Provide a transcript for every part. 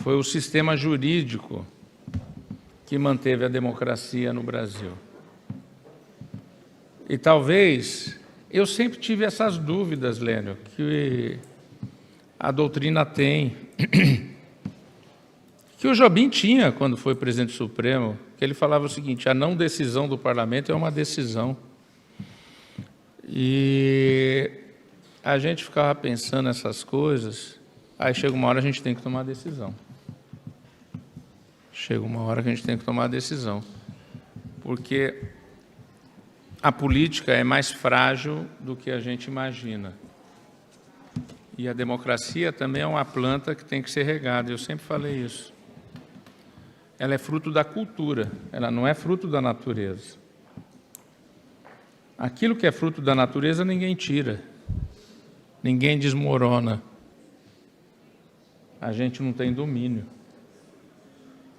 foi o sistema jurídico que manteve a democracia no Brasil. E talvez, eu sempre tive essas dúvidas, Lênio, que a doutrina tem, que o Jobim tinha quando foi presidente Supremo, que ele falava o seguinte: a não decisão do parlamento é uma decisão. E a gente ficava pensando nessas coisas, aí chega uma hora a gente tem que tomar decisão. Chega uma hora que a gente tem que tomar a decisão, porque a política é mais frágil do que a gente imagina. E a democracia também é uma planta que tem que ser regada, eu sempre falei isso. Ela é fruto da cultura, ela não é fruto da natureza. Aquilo que é fruto da natureza ninguém tira, ninguém desmorona. A gente não tem domínio.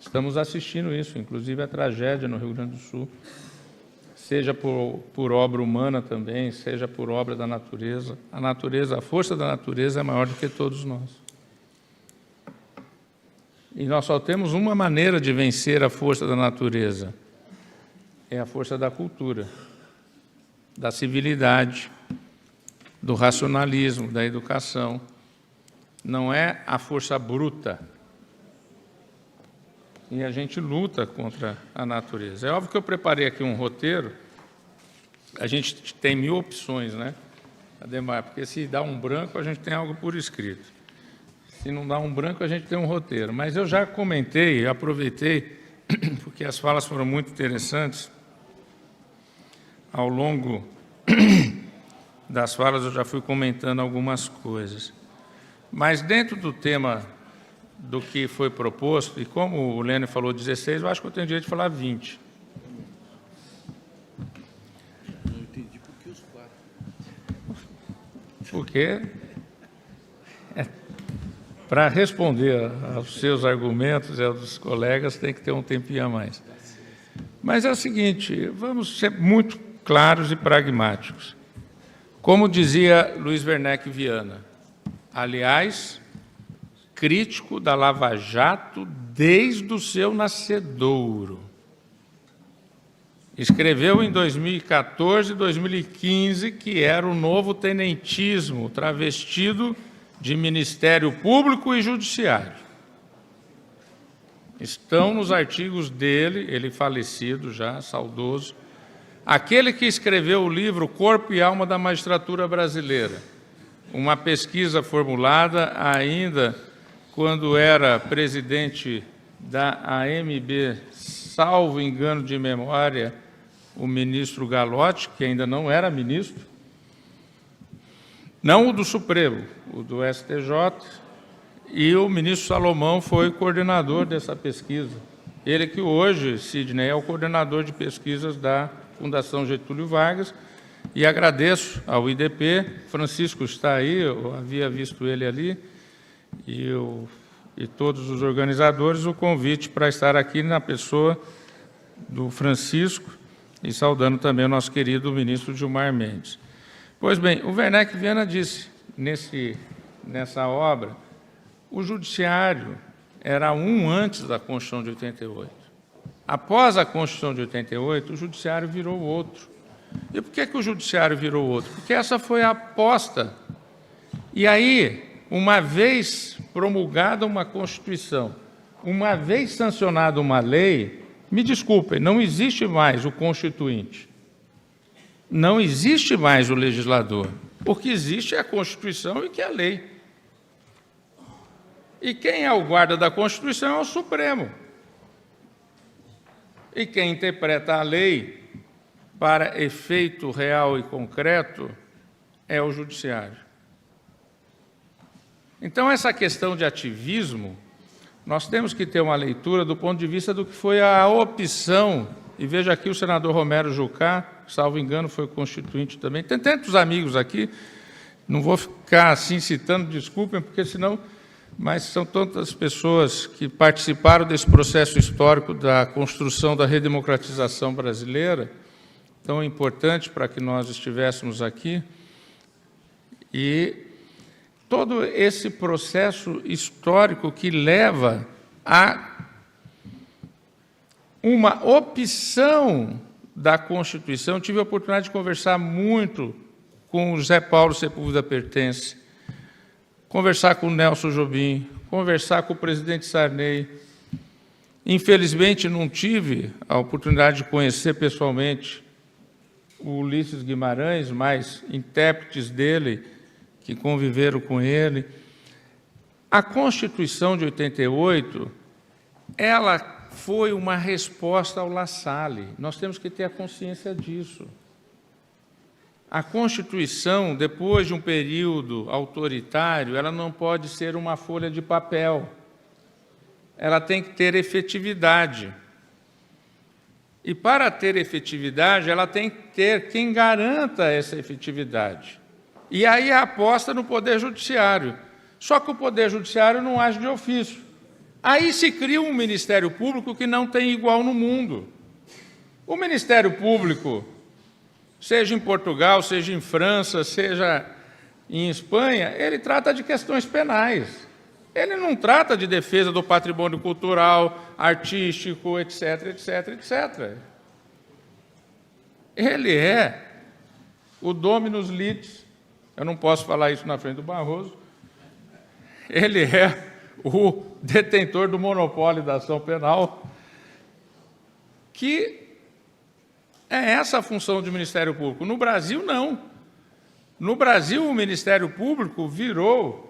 Estamos assistindo isso, inclusive a tragédia no Rio Grande do Sul, seja por obra humana também, seja por obra da natureza. A natureza, a força da natureza é maior do que todos nós. E nós só temos uma maneira de vencer a força da natureza, é a força da cultura, da civilidade, do racionalismo, da educação. Não é a força bruta. E a gente luta contra a natureza. É óbvio que eu preparei aqui um roteiro, a gente tem 1000 opções, né, Ademar? Porque se dá um branco, a gente tem algo por escrito. Se não dá um branco, a gente tem um roteiro. Mas eu já comentei, aproveitei, porque as falas foram muito interessantes. Ao longo das falas eu já fui comentando algumas coisas. Mas dentro do tema do que foi proposto, e como o Lênio falou 16, eu acho que eu tenho direito de falar 20. Não entendi por que os 4. Porque, para responder aos seus argumentos e aos dos colegas, tem que ter um tempinho a mais. Mas é o seguinte, vamos ser muito claros e pragmáticos. Como dizia Luiz Werneck Viana, aliás, crítico da Lava Jato desde o seu nascedouro. Escreveu em 2014 e 2015 que era o novo tenentismo travestido de Ministério Público e Judiciário. Estão nos artigos dele, ele falecido já, saudoso, aquele que escreveu o livro Corpo e Alma da Magistratura Brasileira, uma pesquisa formulada ainda quando era presidente da AMB, salvo engano de memória, o ministro Galotti, que ainda não era ministro, não o do Supremo, o do STJ, e o ministro Salomão foi coordenador dessa pesquisa. Ele que hoje, Sidney, é o coordenador de pesquisas da Fundação Getúlio Vargas, e agradeço ao IDP, Francisco está aí, eu havia visto ele ali, e todos os organizadores, o convite para estar aqui na pessoa do Francisco, e saudando também o nosso querido ministro Gilmar Mendes. Pois bem, o Werneck Viana disse, nessa obra, o judiciário era um antes da Constituição de 88. Após a Constituição de 88, o judiciário virou outro. E por que o judiciário virou outro? Porque essa foi a aposta. E aí, uma vez promulgada uma Constituição, uma vez sancionada uma lei, me desculpem, não existe mais o Constituinte. Não existe mais o legislador. O que existe é a Constituição e que é a lei. E quem é o guarda da Constituição é o Supremo. E quem interpreta a lei para efeito real e concreto é o Judiciário. Então, essa questão de ativismo, nós temos que ter uma leitura do ponto de vista do que foi a opção, e veja aqui o senador Romero Jucá, salvo engano, foi constituinte também. Tem tantos amigos aqui, não vou ficar assim citando, desculpem, porque senão... Mas são tantas pessoas que participaram desse processo histórico da construção da redemocratização brasileira, tão importante para que nós estivéssemos aqui, e todo esse processo histórico que leva uma opção da Constituição. Tive a oportunidade de conversar muito com o José Paulo Sepúlveda Pertence, conversar com o Nelson Jobim, conversar com o presidente Sarney. Infelizmente, não tive a oportunidade de conhecer pessoalmente o Ulisses Guimarães, mas intérpretes dele que conviveram com ele. A Constituição de 88, ela foi uma resposta ao La Salle. Nós temos que ter a consciência disso. A Constituição, depois de um período autoritário, ela não pode ser uma folha de papel. Ela tem que ter efetividade. E, para ter efetividade, ela tem que ter quem garanta essa efetividade. E aí a aposta no Poder Judiciário. Só que o Poder Judiciário não age de ofício. Aí se cria um Ministério Público que não tem igual no mundo. O Ministério Público, seja em Portugal, seja em França, seja em Espanha, ele trata de questões penais. Ele não trata de defesa do patrimônio cultural, artístico, etc., etc., etc. Ele é o dominus litis, eu não posso falar isso na frente do Barroso, ele é o detentor do monopólio da ação penal, que é essa a função do Ministério Público. No Brasil, não. No Brasil, o Ministério Público virou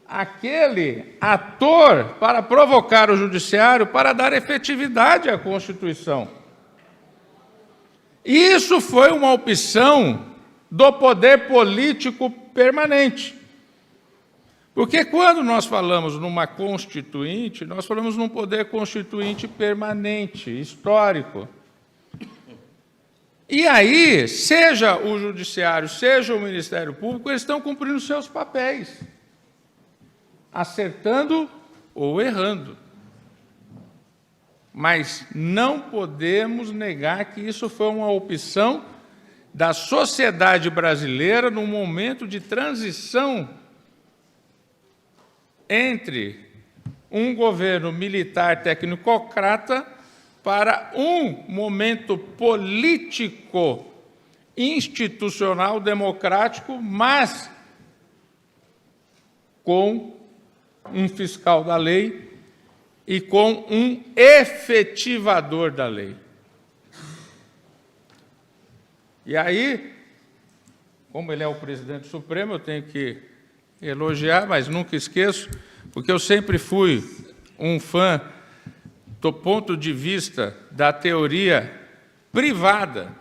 aquele ator para provocar o Judiciário para dar efetividade à Constituição. E isso foi uma opção do poder político permanente. Porque quando nós falamos numa constituinte, nós falamos num poder constituinte permanente, histórico. E aí, seja o Judiciário, seja o Ministério Público, eles estão cumprindo seus papéis, acertando ou errando. Mas não podemos negar que isso foi uma opção da sociedade brasileira num momento de transição entre um governo militar tecnocrata para um momento político, institucional, democrático, mas com um fiscal da lei e com um efetivador da lei. E aí, como ele é o presidente supremo, eu tenho que elogiar, mas nunca esqueço, porque eu sempre fui um fã do ponto de vista da teoria privada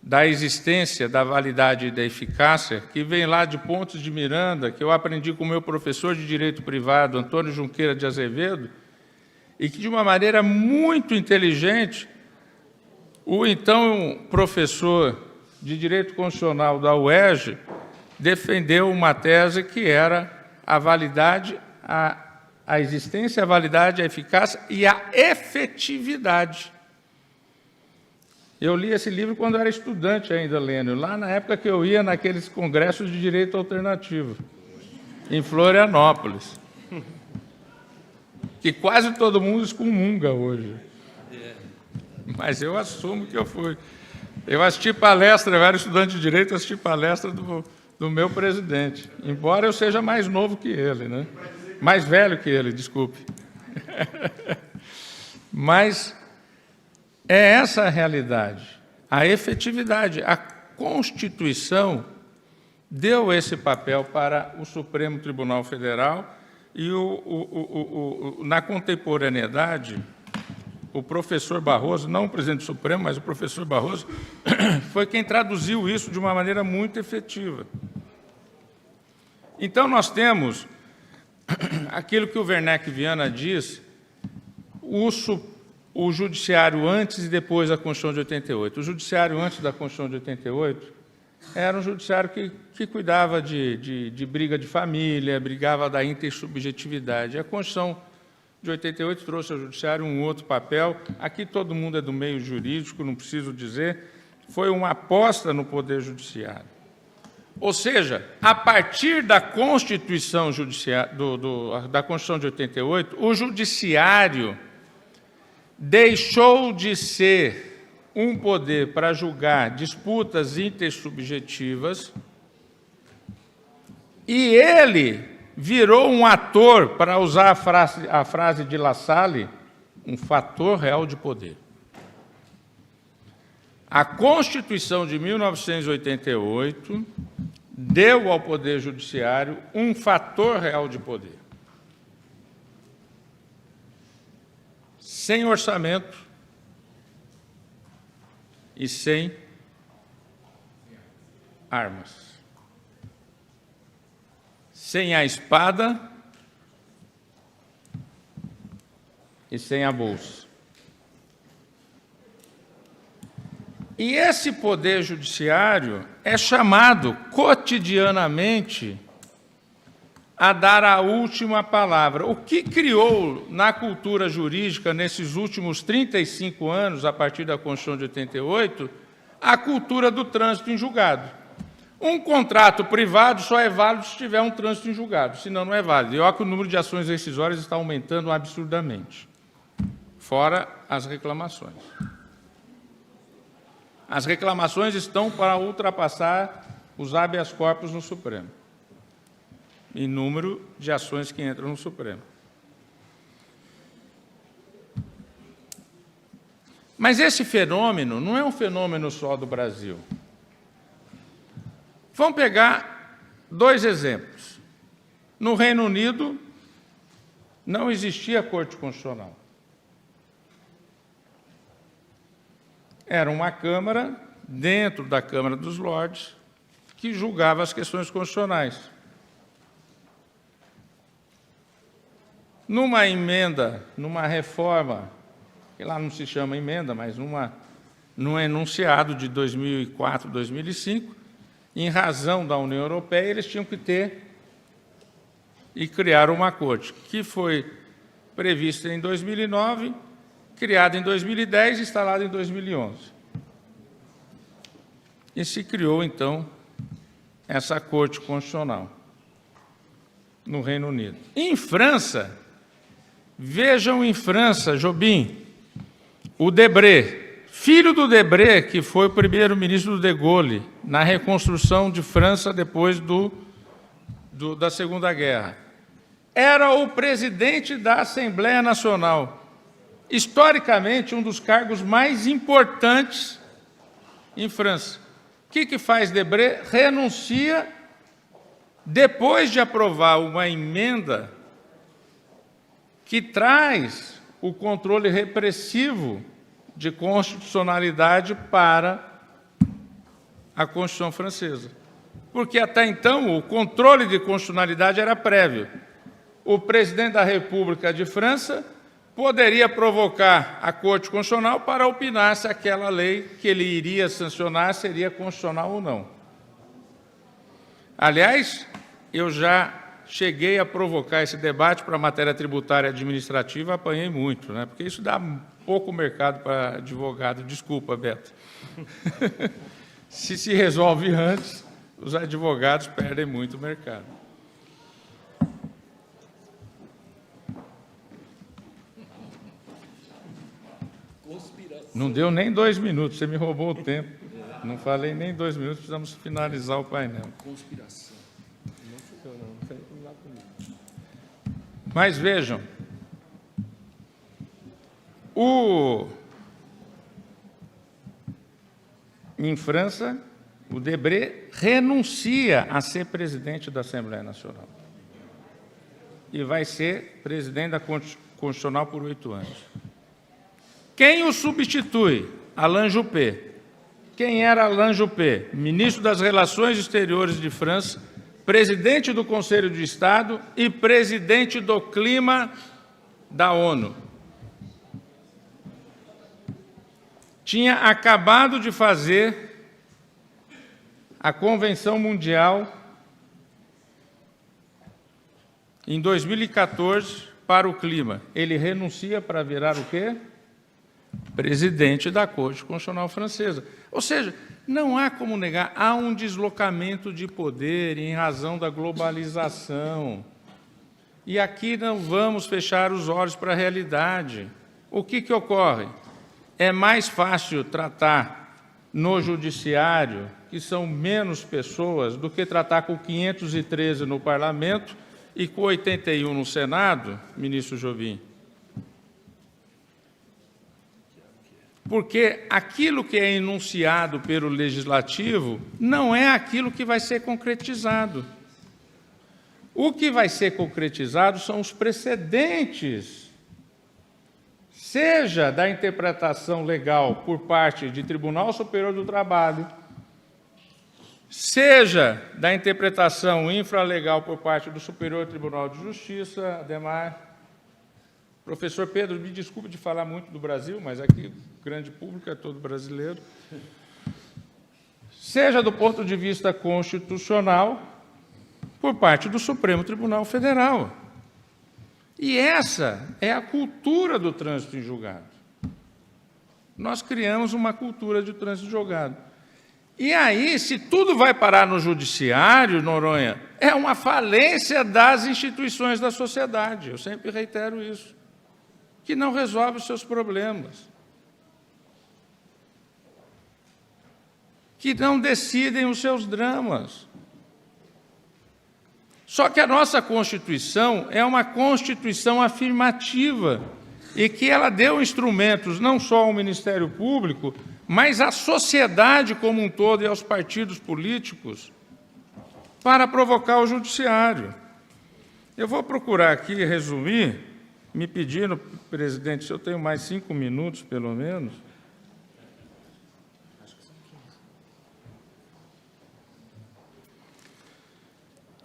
da existência, da validade e da eficácia, que vem lá de Pontes de Miranda, que eu aprendi com o meu professor de Direito Privado, Antônio Junqueira de Azevedo, e que, de uma maneira muito inteligente, o então professor de Direito Constitucional da UERJ defendeu uma tese que era a validade, a existência, a validade, a eficácia e a efetividade. Eu li esse livro quando era estudante ainda, Lênio, lá na época que eu ia naqueles congressos de direito alternativo, em Florianópolis, que quase todo mundo excomunga hoje. Mas eu assumo que eu fui. Eu assisti palestra, eu era estudante de direito, eu assisti palestra do meu presidente, embora eu seja mais novo que ele, né? Mais velho que ele, desculpe. Mas é essa a realidade, a efetividade. A Constituição deu esse papel para o Supremo Tribunal Federal e, na contemporaneidade, o professor Barroso, não o presidente do Supremo, mas o professor Barroso, foi quem traduziu isso de uma maneira muito efetiva. Então, nós temos aquilo que o Werneck Viana diz, o Judiciário antes e depois da Constituição de 88. O Judiciário antes da Constituição de 88 era um judiciário que cuidava de briga de família, brigava da intersubjetividade. A Constituição de 88 trouxe ao Judiciário um outro papel. Aqui todo mundo é do meio jurídico, não preciso dizer. Foi uma aposta no Poder Judiciário. Ou seja, a partir da Constituição da Constituição de 88, o Judiciário deixou de ser um poder para julgar disputas intersubjetivas e ele virou um ator, para usar a frase de La Salle, um fator real de poder. A Constituição de 1988 deu ao Poder Judiciário um fator real de poder. Sem orçamento e sem armas. Sem a espada e sem a bolsa. E esse Poder Judiciário é chamado cotidianamente a dar a última palavra. O que criou na cultura jurídica, nesses últimos 35 anos, a partir da Constituição de 88, a cultura do trânsito em julgado. Um contrato privado só é válido se tiver um trânsito em julgado, senão não é válido. E olha que o número de ações rescisórias está aumentando absurdamente, fora as reclamações. As reclamações estão para ultrapassar os habeas corpus no Supremo, em número de ações que entram no Supremo. Mas esse fenômeno não é um fenômeno só do Brasil. Vamos pegar 2 exemplos. No Reino Unido, não existia Corte Constitucional. Era uma Câmara, dentro da Câmara dos Lordes, que julgava as questões constitucionais. Numa emenda, numa reforma, que lá não se chama emenda, mas num enunciado de 2004, 2005, em razão da União Europeia, eles tinham que ter e criar uma corte, que foi prevista em 2009, criada em 2010 e instalada em 2011. E se criou, então, essa Corte Constitucional no Reino Unido. Em França, vejam em França, Jobim, o Debré, filho do Debré, que foi o primeiro-ministro do De Gaulle, na reconstrução de França depois da Segunda Guerra. Era o presidente da Assembleia Nacional. Historicamente, um dos cargos mais importantes em França. O que faz Debré? Renuncia depois de aprovar uma emenda que traz o controle repressivo de constitucionalidade para a Constituição francesa. Porque até então o controle de constitucionalidade era prévio. O presidente da República de França poderia provocar a Corte Constitucional para opinar se aquela lei que ele iria sancionar seria constitucional ou não. Aliás, eu já cheguei a provocar esse debate para a matéria tributária administrativa, apanhei muito, né? Porque isso dá pouco mercado para advogado. Desculpa, Beto. Se resolve antes, os advogados perdem muito mercado. Não deu nem 2 minutos, você me roubou o tempo. Não falei nem 2 minutos, precisamos finalizar o painel. Conspiração. Mas vejam, em França, o Debré renuncia a ser presidente da Assembleia Nacional e vai ser presidente da Constitucional por 8 anos. Quem o substitui? Alain Juppé. Quem era Alain Juppé? Ministro das Relações Exteriores de França, presidente do Conselho de Estado e presidente do Clima da ONU. Tinha acabado de fazer a Convenção Mundial em 2014 para o clima. Ele renuncia para virar o quê? presidente da Corte Constitucional Francesa. Ou seja, não há como negar, há um deslocamento de poder em razão da globalização. E aqui não vamos fechar os olhos para a realidade. O que ocorre? É mais fácil tratar no judiciário, que são menos pessoas, do que tratar com 513 no Parlamento e com 81 no Senado, ministro Jobim. Porque aquilo que é enunciado pelo Legislativo não é aquilo que vai ser concretizado. O que vai ser concretizado são os precedentes, seja da interpretação legal por parte de Tribunal Superior do Trabalho, seja da interpretação infralegal por parte do Superior Tribunal de Justiça, Ademar. Professor Pedro, me desculpe de falar muito do Brasil, mas aqui o grande público é todo brasileiro. Seja do ponto de vista constitucional, por parte do Supremo Tribunal Federal. E essa é a cultura do trânsito em julgado. Nós criamos uma cultura de trânsito em julgado. E aí, se tudo vai parar no judiciário, Noronha, é uma falência das instituições da sociedade. Eu sempre reitero isso. Que não resolve os seus problemas. Que não decidem os seus dramas. Só que a nossa Constituição é uma Constituição afirmativa e que ela deu instrumentos não só ao Ministério Público, mas à sociedade como um todo e aos partidos políticos para provocar o Judiciário. Eu vou procurar aqui resumir, me pedindo, presidente, se eu tenho mais 5 minutos, pelo menos.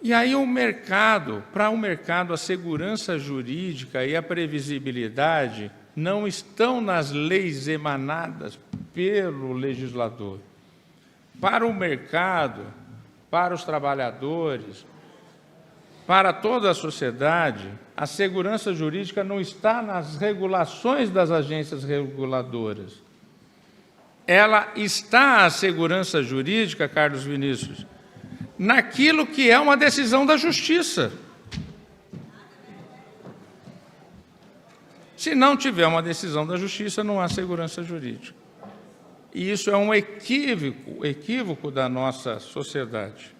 E aí o mercado, para o mercado, a segurança jurídica e a previsibilidade não estão nas leis emanadas pelo legislador. Para o mercado, para os trabalhadores, para toda a sociedade, a segurança jurídica não está nas regulações das agências reguladoras. Ela está, a segurança jurídica, Carlos Vinícius, naquilo que é uma decisão da Justiça. Se não tiver uma decisão da Justiça, não há segurança jurídica. E isso é um equívoco da nossa sociedade.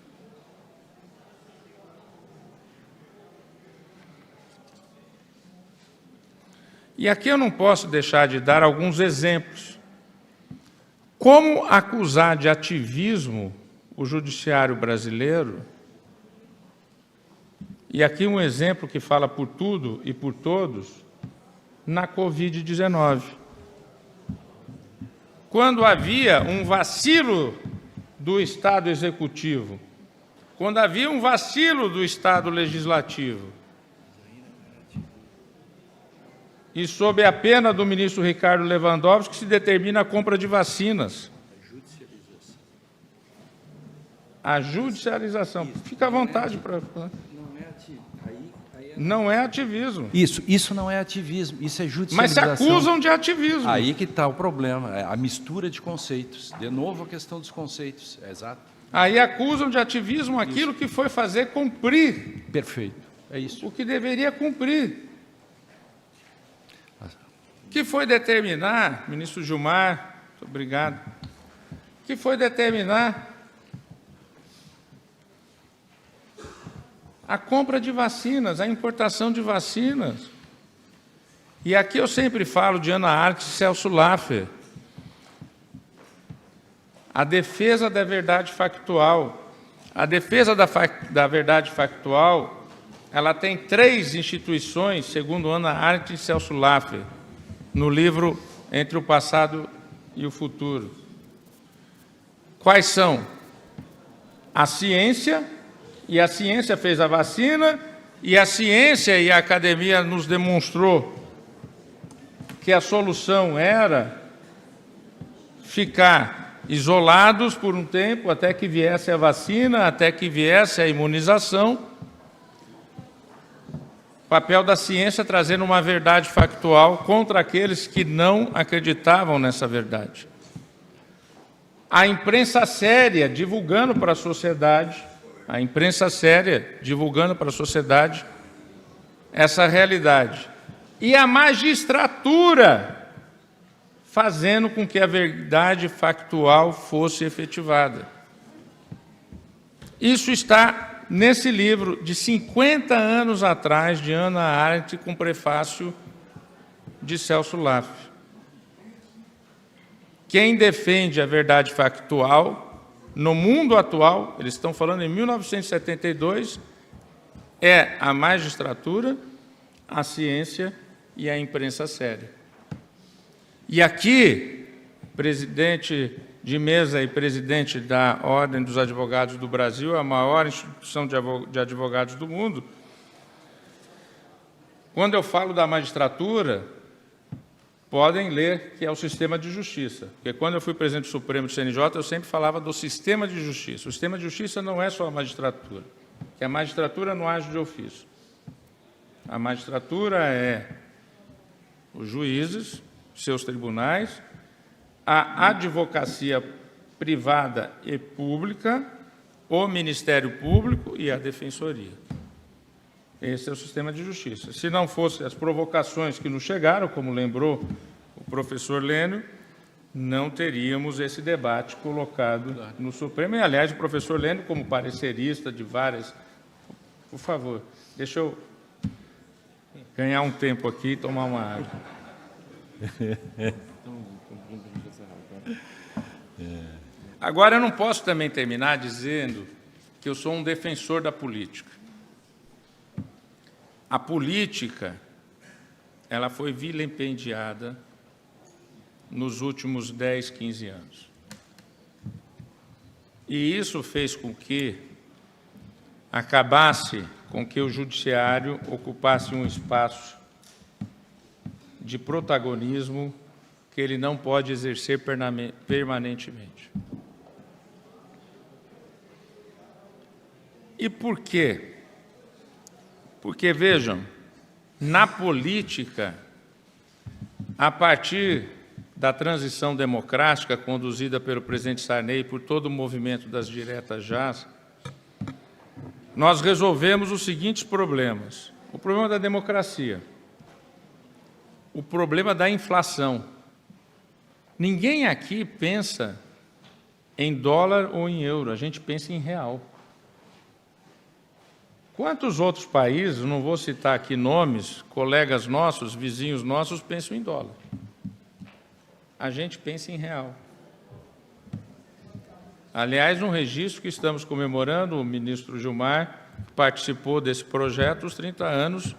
E aqui eu não posso deixar de dar alguns exemplos. Como acusar de ativismo o judiciário brasileiro? E aqui um exemplo que fala por tudo e por todos, na Covid-19. Quando havia um vacilo do Estado Executivo, quando havia um vacilo do Estado Legislativo, e sob a pena do ministro Ricardo Lewandowski, se determina a compra de vacinas. A judicialização. Fica à vontade para... Não é ativismo. Isso não é ativismo, isso é judicialização. Mas se acusam de ativismo. Aí que está o problema, a mistura de conceitos. De novo a questão dos conceitos, exato. Aí acusam de ativismo aquilo que foi fazer cumprir. Perfeito, é isso. O que deveria cumprir. Que foi determinar, ministro Gilmar, muito obrigado, que foi determinar a compra de vacinas, a importação de vacinas. E aqui eu sempre falo de Ana Arques e Celso Laffer. A defesa da verdade factual. A defesa da verdade factual, ela tem 3 instituições, segundo Ana Arques e Celso Laffer, no livro Entre o Passado e o Futuro. Quais são? A ciência, e a ciência fez a vacina, e a ciência e a academia nos demonstrou que a solução era ficar isolados por um tempo, até que viesse a vacina, até que viesse a imunização. papel da ciência trazendo uma verdade factual contra aqueles que não acreditavam nessa verdade. A imprensa séria divulgando para a sociedade, essa realidade. E a magistratura fazendo com que a verdade factual fosse efetivada. Isso está nesse livro de 50 anos atrás, de Hannah Arendt, com prefácio de Celso Laff. Quem defende a verdade factual, no mundo atual, eles estão falando em 1972, é a magistratura, a ciência e a imprensa séria. E aqui, presidente de mesa e presidente da Ordem dos Advogados do Brasil, a maior instituição de advogados do mundo, quando eu falo da magistratura, podem ler que é o sistema de justiça, porque quando eu fui presidente do Supremo do CNJ, eu sempre falava do sistema de justiça. O sistema de justiça não é só a magistratura, que a magistratura não age de ofício. A magistratura é os juízes, seus tribunais, a advocacia privada e pública, o Ministério Público e a Defensoria. Esse é o sistema de justiça. Se não fossem as provocações que nos chegaram, como lembrou o professor Lênio, não teríamos esse debate colocado no Supremo. E, aliás, o professor Lênio, como parecerista de várias... Por favor, deixa eu ganhar um tempo aqui e tomar uma água. Agora, eu não posso também terminar dizendo que eu sou um defensor da política. A política, ela foi vilipendiada nos últimos 10, 15 anos. E isso fez com que acabasse com que o judiciário ocupasse um espaço de protagonismo que ele não pode exercer permanentemente. E por quê? Porque, vejam, na política, a partir da transição democrática conduzida pelo presidente Sarney e por todo o movimento das diretas já, nós resolvemos os seguintes problemas. O problema da democracia, o problema da inflação. Ninguém aqui pensa em dólar ou em euro, a gente pensa em real. Quantos outros países, não vou citar aqui nomes, colegas nossos, vizinhos nossos, pensam em dólar? A gente pensa em real. Aliás, no registro que estamos comemorando, o ministro Gilmar participou desse projeto, os 30 anos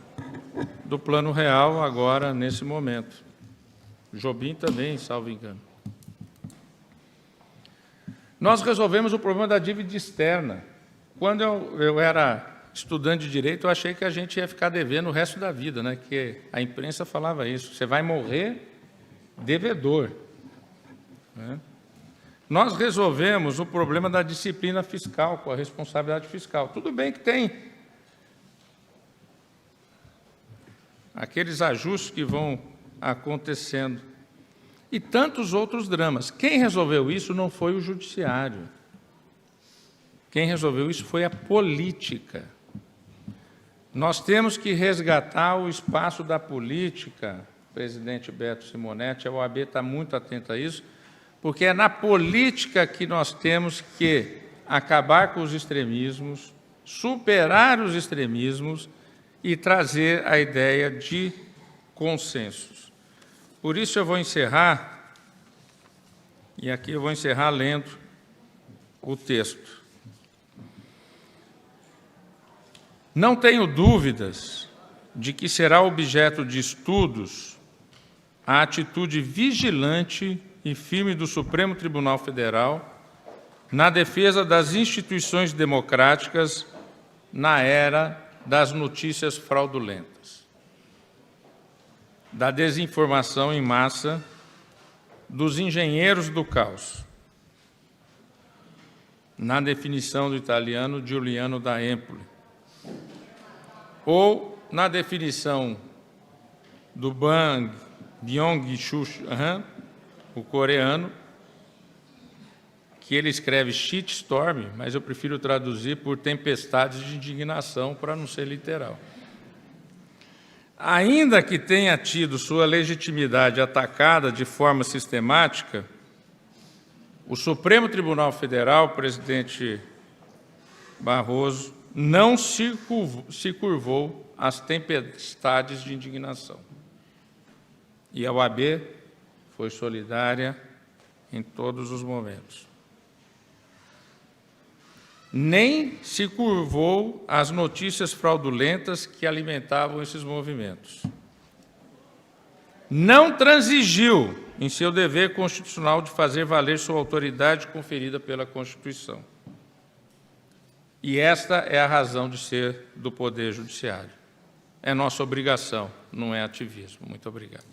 do Plano Real, agora, nesse momento. Jobim também, salvo engano. Nós resolvemos o problema da dívida externa. Quando eu era estudante de Direito, eu achei que a gente ia ficar devendo o resto da vida, né? Que a imprensa falava isso, você vai morrer devedor. Né? Nós resolvemos o problema da disciplina fiscal, com a responsabilidade fiscal. Tudo bem que tem aqueles ajustes que vão acontecendo. E tantos outros dramas. Quem resolveu isso não foi o judiciário. Quem resolveu isso foi a política. Nós temos que resgatar o espaço da política, presidente Beto Simonetti, a OAB está muito atenta a isso, porque é na política que nós temos que acabar com os extremismos, superar os extremismos e trazer a ideia de consensos. Por isso eu vou encerrar, e aqui eu vou encerrar lendo o texto. Não tenho dúvidas de que será objeto de estudos a atitude vigilante e firme do Supremo Tribunal Federal na defesa das instituições democráticas na era das notícias fraudulentas, da desinformação em massa, dos engenheiros do caos, na definição do italiano Giuliano da Empoli, ou na definição do Bang Byung-Chul Han, o coreano, que ele escreve shitstorm, mas eu prefiro traduzir por tempestades de indignação, para não ser literal. Ainda que tenha tido sua legitimidade atacada de forma sistemática, o Supremo Tribunal Federal, presidente Barroso, não se curvou às tempestades de indignação. E a OAB foi solidária em todos os momentos. Nem se curvou às notícias fraudulentas que alimentavam esses movimentos. Não transigiu em seu dever constitucional de fazer valer sua autoridade conferida pela Constituição. E esta é a razão de ser do Poder Judiciário. É nossa obrigação, não é ativismo. Muito obrigado.